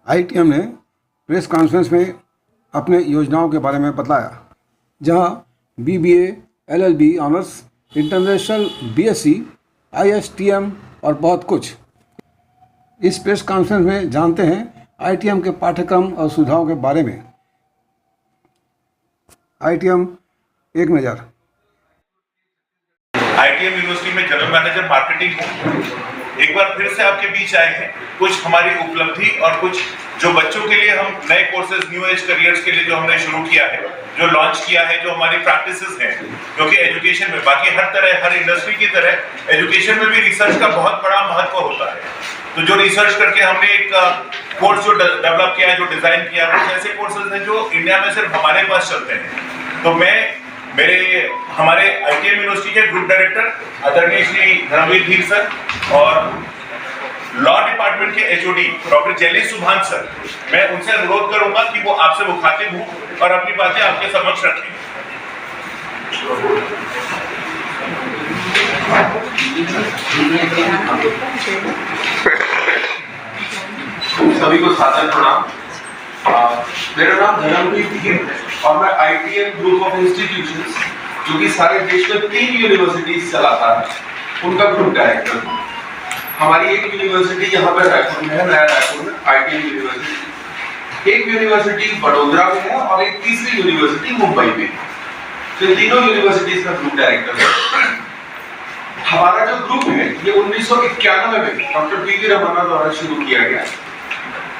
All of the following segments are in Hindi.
आईटीएम ने प्रेस कॉन्फ्रेंस में अपने योजनाओं के बारे में बताया, जहां BBA, LLB honours, international BSc, ISTM और बहुत कुछ। इस प्रेस कॉन्फ्रेंस में जानते हैं आईटीएम के पाठ्यक्रम और सुविधाओं के बारे में। आईटीएम एक नज़र। आईटीएम यूनिवर्सिटी में जनरल मैनेजर मार्केटिंग हूँ। एक बार फिर से आपके बीच आए हैं, कुछ हमारी उपलब्धि और कुछ जो बच्चों के लिए हम नए कोर्सेज, न्यू एज करियर्स के लिए जो हमने शुरू किया है, जो लॉन्च किया है, जो हमारी प्रैक्टिसेस हैं, क्योंकि एजुकेशन में बाकी हर तरह, हर इंडस्ट्री की तरह एजुकेशन में भी रिसर्च का बहुत बड़ा महत्व होता है। तो जो रिसर्च करके हमने एक कोर्स जो डेवलप किया है, जो डिजाइन किया है, कुछ ऐसे कोर्सेज हैं जो इंडिया में सिर्फ हमारे पास चलते हैं। तो मैं हमारे आईटीएम यूनिवर्सिटी के ग्रुप डायरेक्टर आदरणीय श्री धर्मवीर धीर सर और लॉ डिपार्टमेंट के एचओडी डॉक्टर जैली सुभान सर, मैं उनसे अनुरोध करूंगा कि वो आपसे मुखातिब हों और अपनी बातें आपके समक्ष रखें। सभी को सादर प्रणाम। मेरा नाम धर्मवीर धीर है और मैं आईटीएम ग्रुप ऑफ इंस्टीट्यूशंस, जो कि सारे देश में 3 यूनिवर्सिटीज चलाता है, उनका ग्रुप डायरेक्टर हूँ। हमारी एक यूनिवर्सिटी यहाँ पर रायपुर में है, नया रायपुर में आईटीएम यूनिवर्सिटी। एक यूनिवर्सिटी वडोदरा में है और एक तीसरी यूनिवर्सिटी मुंबई में। तो तीनों यूनिवर्सिटीज का ग्रुप डायरेक्टर है। हमारा जो ग्रुप है ये 1991 में डॉक्टर पीवी रमन्ना द्वारा शुरू किया गया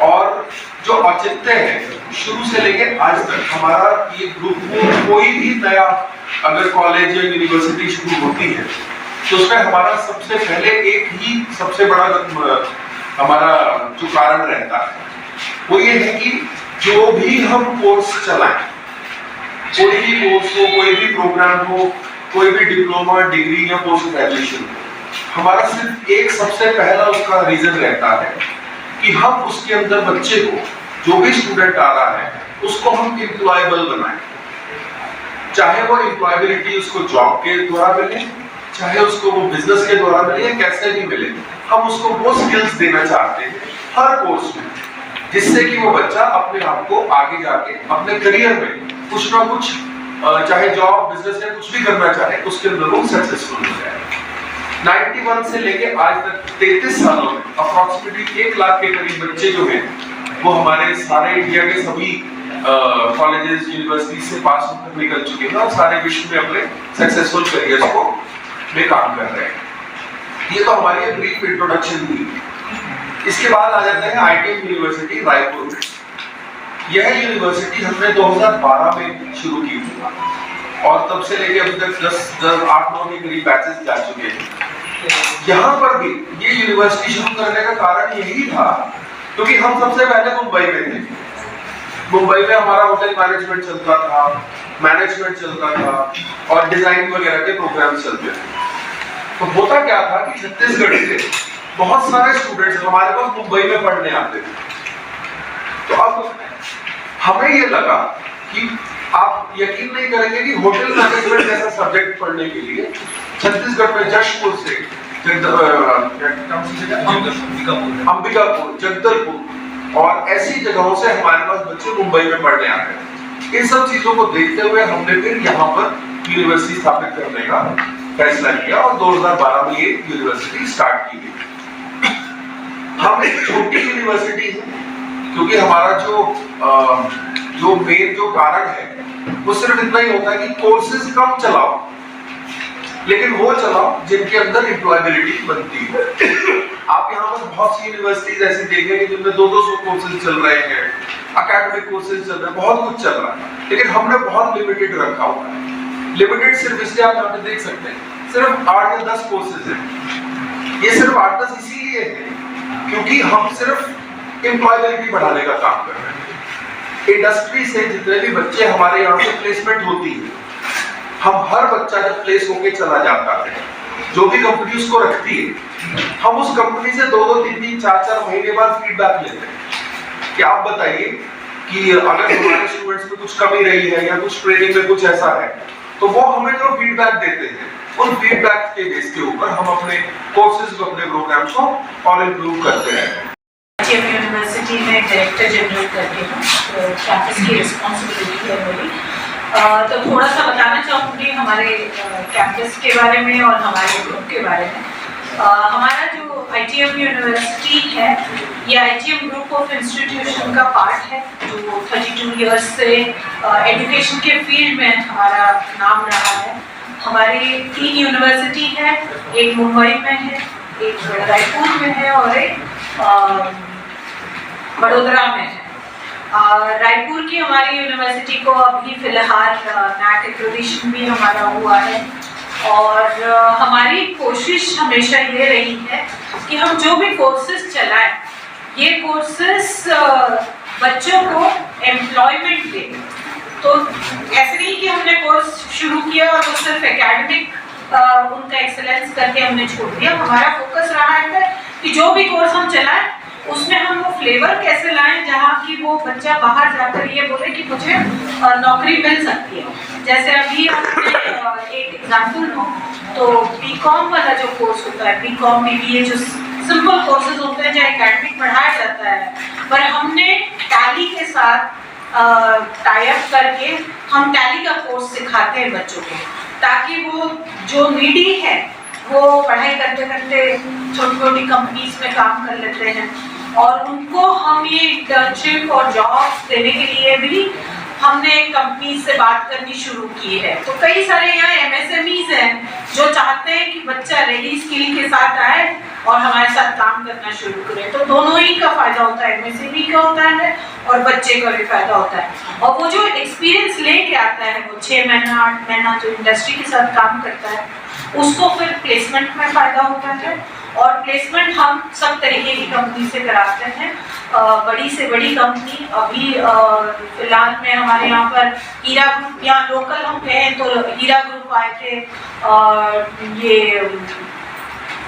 और जो औचित्य है शुरू से लेके आज तक हमारा ये ग्रुप कोई भी नया अगर कॉलेज या यूनिवर्सिटी शुरू होती है तो उसमें हमारा सबसे पहले एक ही सबसे बड़ा हमारा जो कारण रहता है वो ये है कि जो भी हम कोर्स चलाएं, कोई भी कोर्स हो, कोई भी प्रोग्राम हो, कोई भी डिप्लोमा, डिग्री या पोस्ट ग्रेजुएशन, हमारा सिर्फ एक सबसे पहला उसका रीजन रहता है कि हम उसके अंदर बच्चे को, जो भी स्टूडेंट आ रहा है, उसको हम एम्प्लॉयबल बनाएं। चाहे वो एम्प्लॉयबिलिटी उसको जॉब के द्वारा मिले, चाहे उसको वो बिजनेस के द्वारा मिले या कैसे भी मिले, हम उसको वो स्किल्स देना चाहते हैं हर कोर्स में, जिससे कि वो बच्चा अपने आप को आगे जाके अपने करियर में कुछ ना कुछ, चाहे जॉब, बिजनेस या कुछ भी करना चाहे, उसके अंदर वो सक्सेसफुल हो जाए। 91 से लेके आज तक 33 सालों में अप्रॉक्सीमेटली 1 लाख के करीब बच्चे जो हैं वो हमारे सारे इंडिया के सभी कॉलेजेस, यूनिवर्सिटी से पास होकर निकल चुके हैं और सारे विश्व में अपने सक्सेसफुल करियर्स को में काम कर रहे हैं। ये तो हमारी एक ब्रीफ इंट्रोडक्शन थी। इसके बाद आ जाते हैं आईटीएम यूनिवर्सिटी रायपुर में। यह यूनिवर्सिटी हमने 2012 में शुरू की थी और तब से लेके अभी तक 8-9 के करीब बैचेस जा चुके हैं। यहाँ पर भी ये यूनिवर्सिटी शुरू करने का कारण यही था क्योंकि हम सबसे पहले मुंबई में थे। मुंबई में हमारा होटल मैनेजमेंट चलता था, मैनेजमेंट चलता था और डिजाइन वगैरह के प्रोग्राम चलते थे। तो होता क्या था कि छत्तीसगढ़ से बहुत सारे स्टूडेंट्स हमारे पास मुंबई में पढ़ने आते थे। तो अब हमें ये लगा कि आप यकीन नहीं करेंगे कि होटल मैनेजमेंट जैसा सब्जेक्ट पढ़ने के लिए छत्तीसगढ़ में जशपुर से अंबिकापुर, जगदलपुर और ऐसी जगहों से हमारे पास बच्चे मुंबई में पढ़ने आते हैं। इन सब चीजों को देखते हुए हमने फिर यहाँ पर यूनिवर्सिटी स्थापित करने का फैसला किया और 2012 में ये यूनिवर्सिटी स्टार्ट की गई। हम एक छोटी यूनिवर्सिटी है क्योंकि हमारा जो मेन जो कारण है वो सिर्फ इतना ही होता है कि कोर्सेज कम चलाओ, लेकिन वो चलाओ जिनके अंदर एम्प्लॉयबिलिटी बनती है। आप यहाँ पर बहुत सी यूनिवर्सिटीज ऐसी देखेंगे जिनमें 200 कोर्सेज चल रहे हैं, एकेडमिक कोर्सेज चल रहे हैं, बहुत कुछ चल रहा है, लेकिन हमने बहुत लिमिटेड रखा हुआ है। लिमिटेड सिर्फ इसलिए आप यहाँ पे देख सकते हैं सिर्फ 8 या 10 कोर्सेज हैं। ये सिर्फ 8-10 इसीलिए है क्योंकि हम सिर्फ एम्प्लॉयबिलिटी बढ़ाने का काम कर रहे हैं। इंडस्ट्री से जितने भी बच्चे हमारे यहाँ से प्लेसमेंट होती है, हम हर बच्चा जब प्लेस होके चला जाता है, जो भी कंपनी उसको रखती है, हम उस कंपनी से 2-2, 3-3, 4-4 महीने बाद फीडबैक लेते हैं कि आप बताइए कि अगर हमारे स्टूडेंट्स में कुछ कमी रही है या कुछ ट्रेनिंग में कुछ ऐसा है, तो वो हमें जो फीडबैक देते हैं उन फीडबैक के बेस के ऊपर हम अपने कोर्सेज को, अपने प्रोग्राम्स को और इम्प्रूव करते हैं। ITM यूनिवर्सिटी में डायरेक्टर जनरल करके हूँ, तो कैंपस की रिस्पॉन्सिबिलिटी है मेरी। तो थोड़ा सा बताना चाहूँगी हमारे कैंपस के बारे में और हमारे ग्रुप के बारे में। हमारा जो ITM यूनिवर्सिटी है, ये ITM ग्रुप ऑफ इंस्टीट्यूशन का पार्ट है, जो 32 इयर्स से एजुकेशन के फील्ड में हमारा नाम रहा है। हमारी 3 यूनिवर्सिटी है, एक मुंबई में है, एक रायपुर में है और एक बड़ोदरा में है। रायपुर की हमारी यूनिवर्सिटी को अभी फिलहाल NAC एक्रेडिटेशन भी हमारा हुआ है, और हमारी कोशिश हमेशा ये रही है कि हम जो भी कोर्सेज चलाएं, ये कोर्सेज बच्चों को एम्प्लॉयमेंट दें। तो ऐसे नहीं कि हमने कोर्स शुरू किया और वो सिर्फ एकेडमिक उनका एक्सेलेंस करके हमने छोड़ दिया। हमारा फोकस रहा है कि जो भी कोर्स हम चलाएं उसमें हम वो फ्लेवर कैसे लाएं जहाँ की वो बच्चा बाहर जाकर ये बोले कि मुझे नौकरी मिल सकती है। जैसे अभी हमने एक एग्जाम्पल दूँ तो BCom वाला जो कोर्स होता है, BCom BBA, जो सिंपल कोर्सेज होते हैं जहाँ एकेडमिक पढ़ाया जाता है, पर हमने टैली के साथ टाई अप करके हम टैली का कोर्स सिखाते हैं बच्चों को, ताकि वो जो नीडी है वो पढ़ाई करते करते छोटी छोटी कंपनीज में काम कर लेते हैं, और उनको हम ये इंटर्नशिप और जॉब्स देने के लिए भी हमने कंपनी से बात करनी शुरू की है। तो कई सारे यहाँ MSMEs हैं जो चाहते हैं कि बच्चा रेडी स्किल के साथ आए और हमारे साथ काम करना शुरू करे। तो दोनों ही का फायदा होता है, MSME का होता है और बच्चे का भी फायदा होता है। और वो जो एक्सपीरियंस लेके आता है, वो 6 महीना 8 महीना जो इंडस्ट्री के साथ काम करता है, उसको फिर प्लेसमेंट में फायदा होता है। और प्लेसमेंट हम सब तरीके की कंपनी से कराते हैं, बड़ी से बड़ी कंपनी। अभी फिलहाल में हमारे यहाँ पर हीरा ग्रुप, यहाँ लोकल हम कहें तो हीरा ग्रुप आए थे, ये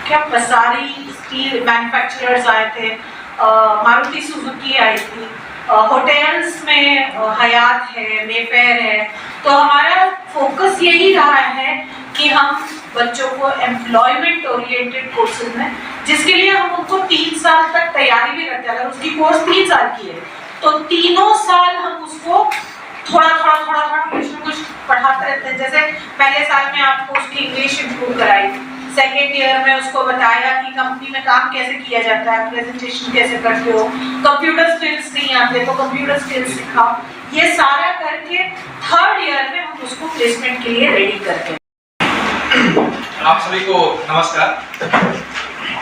क्या पसारी स्टील मैन्युफैक्चरर्स आए थे, मारुति सुजुकी आई थी, होटल्स में हयात है, मेफेयर है। तो हमारा फोकस यही रहा है कि हम बच्चों को एम्प्लॉयमेंट ओरिएंटेड कोर्सेज में, जिसके लिए हम उनको 3 साल तक तैयारी भी करते हैं। अगर उसकी कोर्स 3 साल की है तो तीनों साल हम उसको थोड़ा कुछ न कुछ पढ़ाते रहते हैं। जैसे पहले साल में आपको उसकी इंग्लिश इम्प्रूव कराई, सेकेंड ईयर में उसको बताया कि कंपनी में काम कैसे किया जाता है, प्रेजेंटेशन कैसे करते हो, कंप्यूटर स्किल्स नहीं आते तो कंप्यूटर स्किल्स सिखाओ। ये सारा करके थर्ड ईयर में हम उसको प्लेसमेंट के लिए रेडी करते हैं। आप सभी को नमस्कार।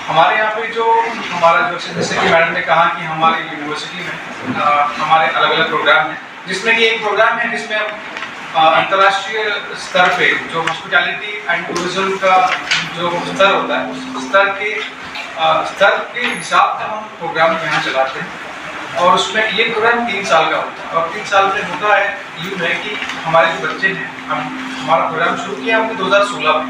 हमारे यहाँ पे जो हमारा जो जैसे कि मैडम ने कहा कि हमारी यूनिवर्सिटी में हमारे अलग अलग प्रोग्राम हैं, जिसमें कि एक प्रोग्राम है जिसमें अंतर्राष्ट्रीय स्तर पे जो हॉस्पिटैलिटी एंड टूरिज्म का जो स्तर होता है, उस स्तर के हिसाब से हम प्रोग्राम यहाँ चलाते हैं। और उसमें ये प्रोग्राम 3 साल का होता है, और 3 साल में होता है यूँ है कि हमारे जो बच्चे हैं, हमारा प्रोग्राम शुरू किया हमने 2016 में।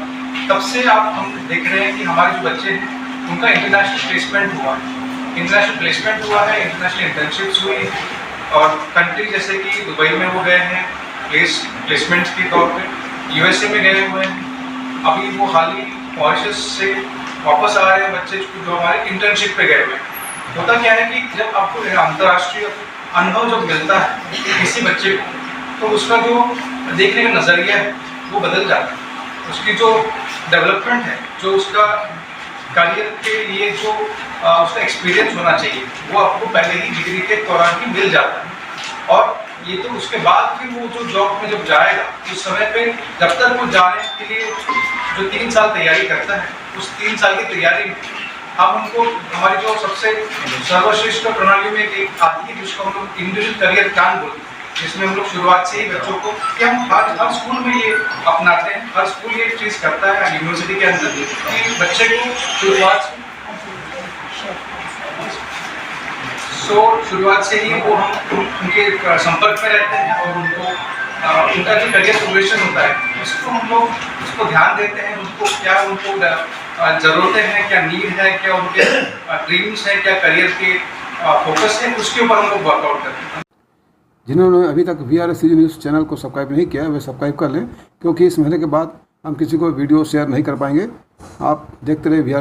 तब से हम देख रहे हैं कि हमारे जो बच्चे हैं उनका इंटरनेशनल प्लेसमेंट हुआ है, इंटरनेशनल इंटर्नशिप्स हुई, और कंट्री जैसे कि दुबई में वो गए हैं प्लेसमेंट्स के तौर पे, USA में गए हुए हैं। अभी वो हाल ही मॉरिशस से वापस आ रहे हैं बच्चे जो हमारे इंटर्नशिप पे गए हुए हैं। होता क्या है कि जब आपको अंतर्राष्ट्रीय अनुभव जब मिलता है किसी बच्चे को, तो उसका जो देखने का नज़रिया है वो बदल जाता है। उसकी जो डेवलपमेंट है, जो उसका करियर के लिए जो उसका एक्सपीरियंस होना चाहिए, वो आपको पहले ही डिग्री के दौरान ही मिल जाता है। और ये तो उसके बाद फिर वो जो जॉब में जब जाएगा, उस समय पे जब तक वो जाने के लिए जो 3 साल तैयारी करता है, उस 3 साल की तैयारी में हम उनको हमारी जो सबसे सर्वश्रेष्ठ प्रणाली में एक आती है जिसको हम लोग इंडिविजुअल करियर प्लान बोलते हैं, जिसमें हम लोग शुरुआत से ही बच्चों को कि हम हर स्कूल में ये अपनाते हैं, हर स्कूल ये चीज़ करता है यूनिवर्सिटी के अंदर कि बच्चे को शुरुआत से ही वो हम उनके संपर्क में रहते हैं, और उनका जो करियर प्रोग्रेशन होता है उसको हम लोग उसको ध्यान देते हैं। उनको ज़रूरतें हैं, क्या नीड है, क्या उनके ड्रीम्स हैं, क्या करियर के फोकस है, उसके ऊपर हम लोग वर्कआउट करते हैं। जिन्होंने अभी तक VRS न्यूज़ चैनल को सब्सक्राइब नहीं किया है वे सब्सक्राइब कर लें, क्योंकि इस महीने के बाद हम किसी को वीडियो शेयर नहीं कर पाएंगे। आप देखते रहे VRS।